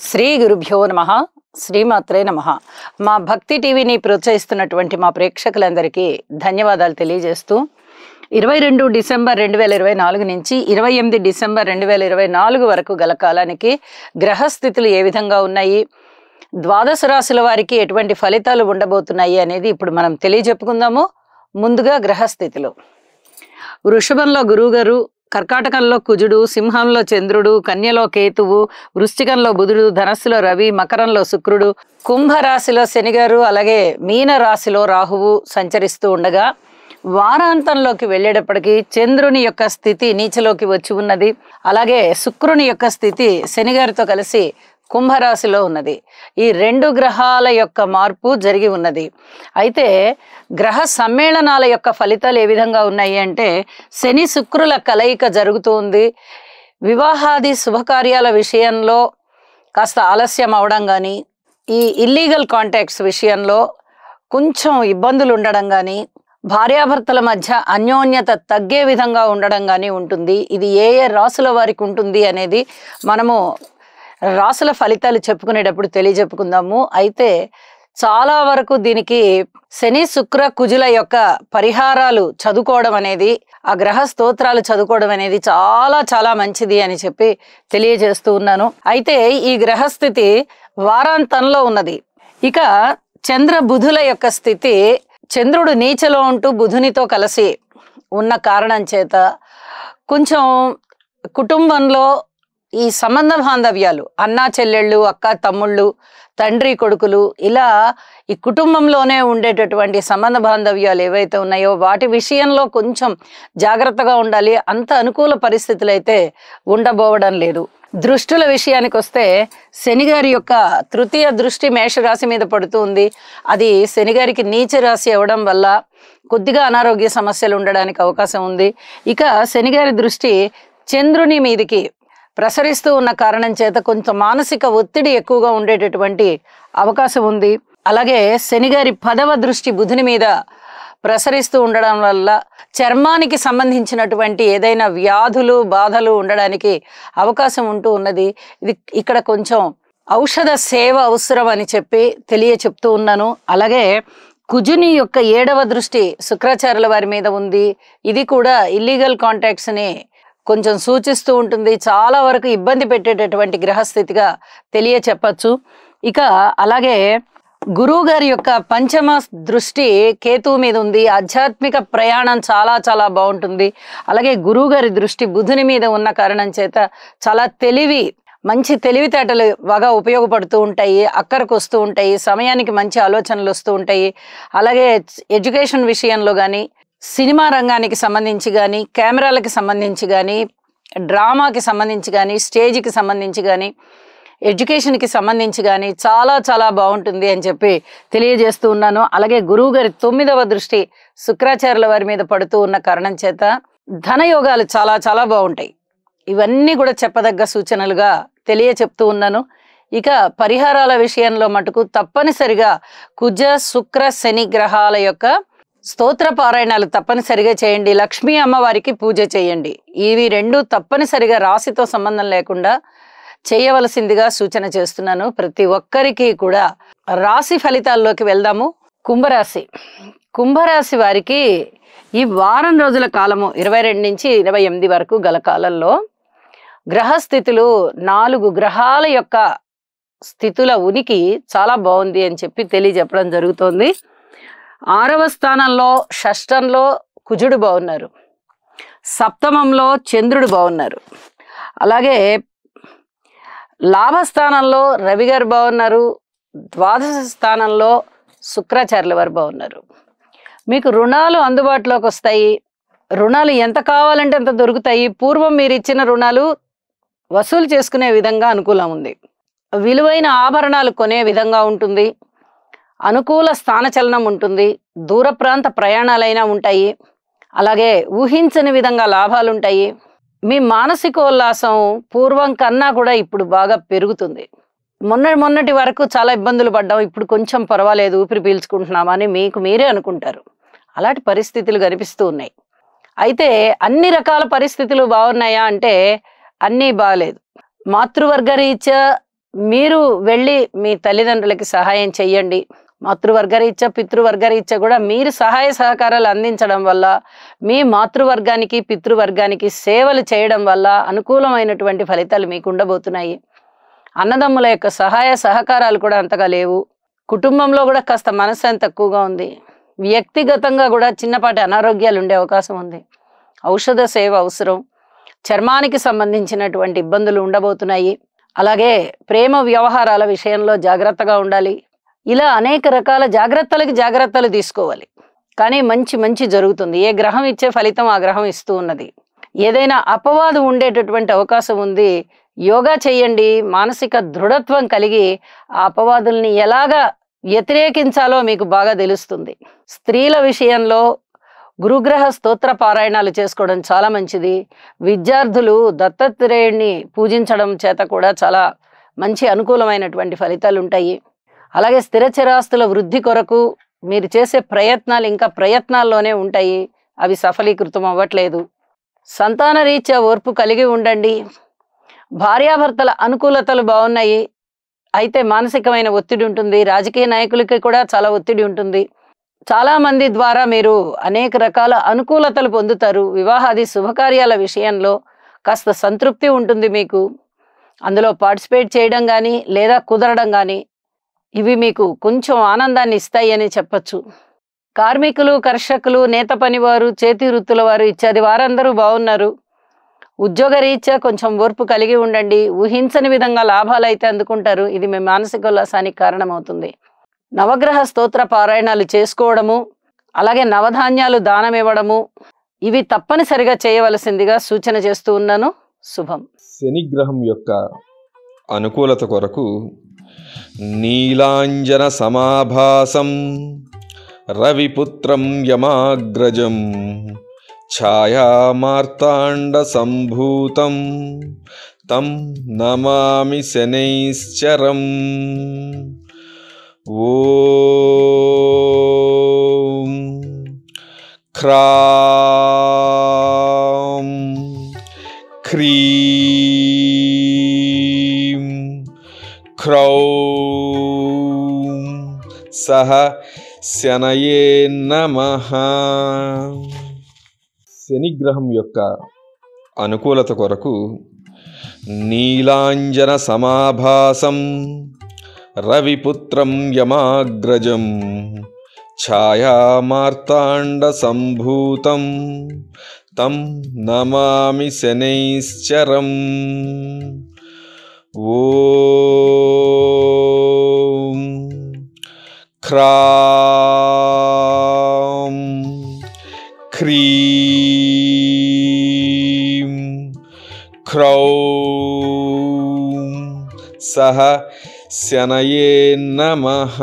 శ్రీ గురుభ్యో నమః. శ్రీమాత్రే నమః. మా భక్తి టీవీని ప్రోత్సహిస్తున్నటువంటి మా ప్రేక్షకులందరికీ ధన్యవాదాలు తెలియజేస్తూ 22 డిసెంబర్ 2024 నుంచి 28 డిసెంబర్ 2024 వరకు గల కాలానికి గ్రహస్థితులు ఏ విధంగా ఉన్నాయి, ద్వాదశ రాశుల వారికి ఎటువంటి ఫలితాలు ఉండబోతున్నాయి అనేది ఇప్పుడు మనం తెలియజెప్పుకుందాము. ముందుగా గ్రహస్థితులు. వృషభంలో గురువుగారు, కర్కాటకంలో కుజుడు, సింహంలో చంద్రుడు, కన్యలో కేతువు, వృశ్చికంలో బుధుడు, ధనస్సులో రవి, మకరంలో శుక్రుడు, కుంభరాశిలో శనిగారు, అలాగే మీన రాశిలో రాహువు సంచరిస్తూ ఉండగా వారాంతంలోకి వెళ్ళేటప్పటికి చంద్రుని యొక్క స్థితి నీచలోకి వచ్చి ఉన్నది. అలాగే శుక్రుని యొక్క స్థితి శనిగారితో కలిసి కుంభరాశిలో ఉన్నది. ఈ రెండు గ్రహాల యొక్క మార్పు జరిగి ఉన్నది. అయితే గ్రహ సమ్మేళనాల యొక్క ఫలితాలు ఏ విధంగా ఉన్నాయి అంటే, శని శుక్రుల కలయిక జరుగుతూ ఉంది. వివాహాది శుభకార్యాల విషయంలో కాస్త ఆలస్యం అవడం కానీ, ఈ ఇల్లీగల్ కాంటాక్ట్స్ విషయంలో కొంచెం ఇబ్బందులు ఉండడం కానీ, భార్యాభర్తల మధ్య అన్యోన్యత తగ్గే విధంగా ఉండడం కానీ ఉంటుంది. ఇది ఏ ఏ రాసుల వారికి ఉంటుంది అనేది మనము రాసుల ఫలితాలు చెప్పుకునేటప్పుడు తెలియజెప్పుకుందాము. అయితే చాలా వరకు దీనికి శని శుక్ర కుజుల యొక్క పరిహారాలు చదువుకోవడం అనేది, ఆ గ్రహ స్తోత్రాలు చదువుకోవడం అనేది చాలా చాలా మంచిది అని చెప్పి తెలియజేస్తూ ఉన్నాను. అయితే ఈ గ్రహస్థితి వారాంతంలో ఉన్నది. ఇక చంద్ర బుధుల యొక్క స్థితి, చంద్రుడు నీచలో ఉంటూ బుధునితో కలిసి ఉన్న కారణం చేత కొంచెం కుటుంబంలో ఈ సంబంధ బాంధవ్యాలు, అన్నా చెల్లెళ్ళు, అక్క తమ్ముళ్ళు, తండ్రి కొడుకులు, ఇలా ఈ కుటుంబంలోనే ఉండేటటువంటి సంబంధ బాంధవ్యాలు ఏవైతే ఉన్నాయో వాటి విషయంలో కొంచెం జాగ్రత్తగా ఉండాలి. అంత అనుకూల పరిస్థితులు అయితే ఉండబోవడం లేదు. దృష్టుల విషయానికి వస్తే శనిగారి యొక్క తృతీయ దృష్టి మేషరాశి మీద పడుతుంది. అది శనిగారికి నీచ రాశి అవ్వడం వల్ల కొద్దిగా అనారోగ్య సమస్యలు ఉండడానికి అవకాశం ఉంది. ఇక శనిగారి దృష్టి చంద్రుని మీదికి ప్రసరిస్తూ ఉన్న కారణం చేత కొంచెం మానసిక ఒత్తిడి ఎక్కువగా ఉండేటటువంటి అవకాశం ఉంది. అలాగే శనిగారి 10వ దృష్టి బుధుని మీద ప్రసరిస్తూ ఉండడం వల్ల చర్మానికి సంబంధించినటువంటి ఏదైనా వ్యాధులు బాధలు ఉండడానికి అవకాశం ఉంటూ ఉన్నది. ఇది ఇక్కడ కొంచెం ఔషధ సేవ అవసరం అని చెప్పి చెప్తూ ఉన్నాను. అలాగే కుజుని యొక్క 7వ దృష్టి శుక్రాచార్యుల వారి మీద ఉంది. ఇది కూడా ఇల్లీగల్ కాంటాక్ట్స్ని కొంచెం సూచిస్తూ ఉంటుంది. చాలా వరకు ఇబ్బంది పెట్టేటటువంటి గ్రహస్థితిగా చెప్పచ్చు. ఇక అలాగే గురువు గారి యొక్క 5వ దృష్టి కేతువు మీద ఉంది. ఆధ్యాత్మిక ప్రయాణం చాలా చాలా బాగుంటుంది. అలాగే గురువు గారి దృష్టి బుధుని మీద ఉన్న కారణం చేత చాలా మంచి తెలివితేటలు బాగా ఉపయోగపడుతూ ఉంటాయి, అక్కరకు వస్తూ ఉంటాయి, సమయానికి మంచి ఆలోచనలు వస్తూ ఉంటాయి. అలాగే ఎడ్యుకేషన్ విషయంలో కానీ, సినిమా రంగానికి సంబంధించి కానీ, కెమెరాలకి సంబంధించి కానీ, డ్రామాకి సంబంధించి కానీ, స్టేజ్కి సంబంధించి కానీ, ఎడ్యుకేషన్కి సంబంధించి కానీ చాలా చాలా బాగుంటుంది అని చెప్పి తెలియజేస్తూ ఉన్నాను. అలాగే గురువు గారి 9వ దృష్టి శుక్రాచార్యుల వారి మీద పడుతూ ఉన్న కారణం చేత ధనయోగాలు చాలా చాలా బాగుంటాయి. ఇవన్నీ కూడా చెప్పదగ్గ సూచనలుగా చెప్తూ ఉన్నాను. ఇక పరిహారాల విషయంలో మటుకు తప్పనిసరిగా కుజ శుక్ర శని గ్రహాల యొక్క స్తోత్ర పారాయణాలు తప్పనిసరిగా చేయండి. లక్ష్మీ అమ్మవారికి పూజ చేయండి. ఇవి రెండు తప్పనిసరిగా రాశితో సంబంధం లేకుండా చేయవలసిందిగా సూచన చేస్తున్నాను ప్రతి ఒక్కరికి కూడా. రాశి ఫలితాల్లోకి వెళ్దాము. కుంభరాశి వారికి ఈ వారం రోజుల కాలము 22 నుంచి 28 వరకు గల కాలంలో గ్రహస్థితులు 4 గ్రహాల యొక్క స్థితుల ఉనికి చాలా బాగుంది అని చెప్పి తెలియజెప్పడం జరుగుతోంది. 6వ స్థానంలో షష్టంలో కుజుడు బాగున్నారు, 7మంలో చంద్రుడు బాగున్నారు, అలాగే లాభస్థానంలో రవి గారు బాగున్నారు, ద్వాదశ స్థానంలో శుక్రాచార్యుల వారు బాగున్నారు. మీకు రుణాలు అందుబాటులోకి వస్తాయి. రుణాలు ఎంత కావాలంటే అంత దొరుకుతాయి. పూర్వం మీరు ఇచ్చిన రుణాలు వసూలు చేసుకునే విధంగా అనుకూలం ఉంది. విలువైన ఆభరణాలు కొనే విధంగా ఉంటుంది. అనుకూల స్థానచలనం ఉంటుంది. దూర ప్రాంత ప్రయాణాలైనా ఉంటాయి. అలాగే ఊహించని విధంగా లాభాలు ఉంటాయి. మీ మానసికోల్లాసం పూర్వం కన్నా కూడా ఇప్పుడు బాగా పెరుగుతుంది. మొన్నటి వరకు చాలా ఇబ్బందులు పడ్డాం, ఇప్పుడు కొంచెం పర్వాలేదు, ఊపిరి పీల్చుకుంటున్నామని మీకు మీరే అనుకుంటారు. అలాంటి పరిస్థితులు కనిపిస్తూ ఉన్నాయి. అయితే అన్ని రకాల పరిస్థితులు బాగున్నాయా అంటే అన్నీ బాగలేదు. మాతృవర్గ రీత్యా మీరు వెళ్ళి మీ తల్లిదండ్రులకి సహాయం చెయ్యండి. మాతృవర్గరీత్యా పితృవర్గరీత్యా కూడా మీరు సహాయ సహకారాలు అందించడం వల్ల, మీ మాతృవర్గానికి పితృవర్గానికి సేవలు చేయడం వల్ల అనుకూలమైనటువంటి ఫలితాలు మీకు ఉండబోతున్నాయి. అన్నదమ్ముల యొక్క సహాయ సహకారాలు కూడా అంతగా లేవు. కుటుంబంలో కూడా కాస్త మనశ్శాంతి తక్కువగా ఉంది. వ్యక్తిగతంగా కూడా చిన్నపాటి అనారోగ్యాలు ఉండే అవకాశం ఉంది. ఔషధ సేవ అవసరం. చర్మానికి సంబంధించినటువంటి ఇబ్బందులు ఉండబోతున్నాయి. అలాగే ప్రేమ వ్యవహారాల విషయంలో జాగ్రత్తగా ఉండాలి. ఇలా అనేక రకాల జాగ్రత్తలు తీసుకోవాలి. కానీ మంచి జరుగుతుంది. ఏ గ్రహం ఇచ్చే ఫలితం ఆ గ్రహం ఇస్తూ ఉన్నది. ఏదైనా అపవాదు ఉండేటటువంటి అవకాశం ఉంది. యోగా చేయండి. మానసిక దృఢత్వం కలిగి ఆ అపవాదుల్ని ఎలాగా వ్యతిరేకించాలో మీకు బాగా తెలుస్తుంది. స్త్రీల విషయంలో గురుగ్రహ స్తోత్ర పారాయణాలు చేసుకోవడం చాలా మంచిది. విద్యార్థులు దత్తాత్రేయుడిని పూజించడం చేత కూడా చాలా మంచి అనుకూలమైనటువంటి ఫలితాలు ఉంటాయి. అలాగే స్థిర చిరాస్తుల వృద్ధి కొరకు మీరు చేసే ప్రయత్నాలు ఇంకా ప్రయత్నాల్లోనే ఉంటాయి. అవి సఫలీకృతం అవ్వట్లేదు. సంతాన రీత్యా ఓర్పు కలిగి ఉండండి. భార్యాభర్తల అనుకూలతలు బాగున్నాయి. అయితే మానసికమైన ఒత్తిడి ఉంటుంది. రాజకీయ నాయకులకి కూడా చాలా ఒత్తిడి ఉంటుంది. చాలా మంది ద్వారా మీరు అనేక రకాల అనుకూలతలు పొందుతారు. వివాహాది శుభకార్యాల విషయంలో కాస్త సంతృప్తి ఉంటుంది మీకు. అందులో పార్టిసిపేట్ చేయడం కానీ లేదా కుదరడం కానీ ఇవి మీకు కొంచెం ఆనందాన్ని ఇస్తాయి అని చెప్పచ్చు. కార్మికులు, కర్షకులు, నేత పనివారు, చేతి వృత్తుల వారు ఇత్యాది వారందరూ బాగున్నారు. ఉద్యోగ రీత్యా కొంచెం ఓర్పు కలిగి ఉండండి. ఊహించని విధంగా లాభాలు అయితే అందుకుంటారు. ఇది మీ మానసిక ఉల్లాసానికి కారణమవుతుంది. నవగ్రహ స్తోత్ర పారాయణాలు చేసుకోవడము, అలాగే నవధాన్యాలు దానం ఇవ్వడము ఇవి తప్పనిసరిగా చేయవలసిందిగా సూచన చేస్తూ ఉన్నాను. శుభం. శని గ్రహం యొక్క అనుకూలత కొరకు నీలాంజన సమాభాసం రవిపుత్రం యమాగ్రజం ఛాయామార్తాండ సంభూతం తం నమామి శనైశ్చరం. ఓం క్రాం క్రీం క్రౌం సహ శనయే నమః. శనిగ్రహం యొక్క అనుకూలత కొరకు నీలాంజన సమాభాసం రవిపుత్రం యమాగ్రజం ఛాయామార్తాండ సంభూతం తం నమామి శనైశ్చరం. ఓం క్రాం క్రీం క్రౌం సహ శనయే నమః.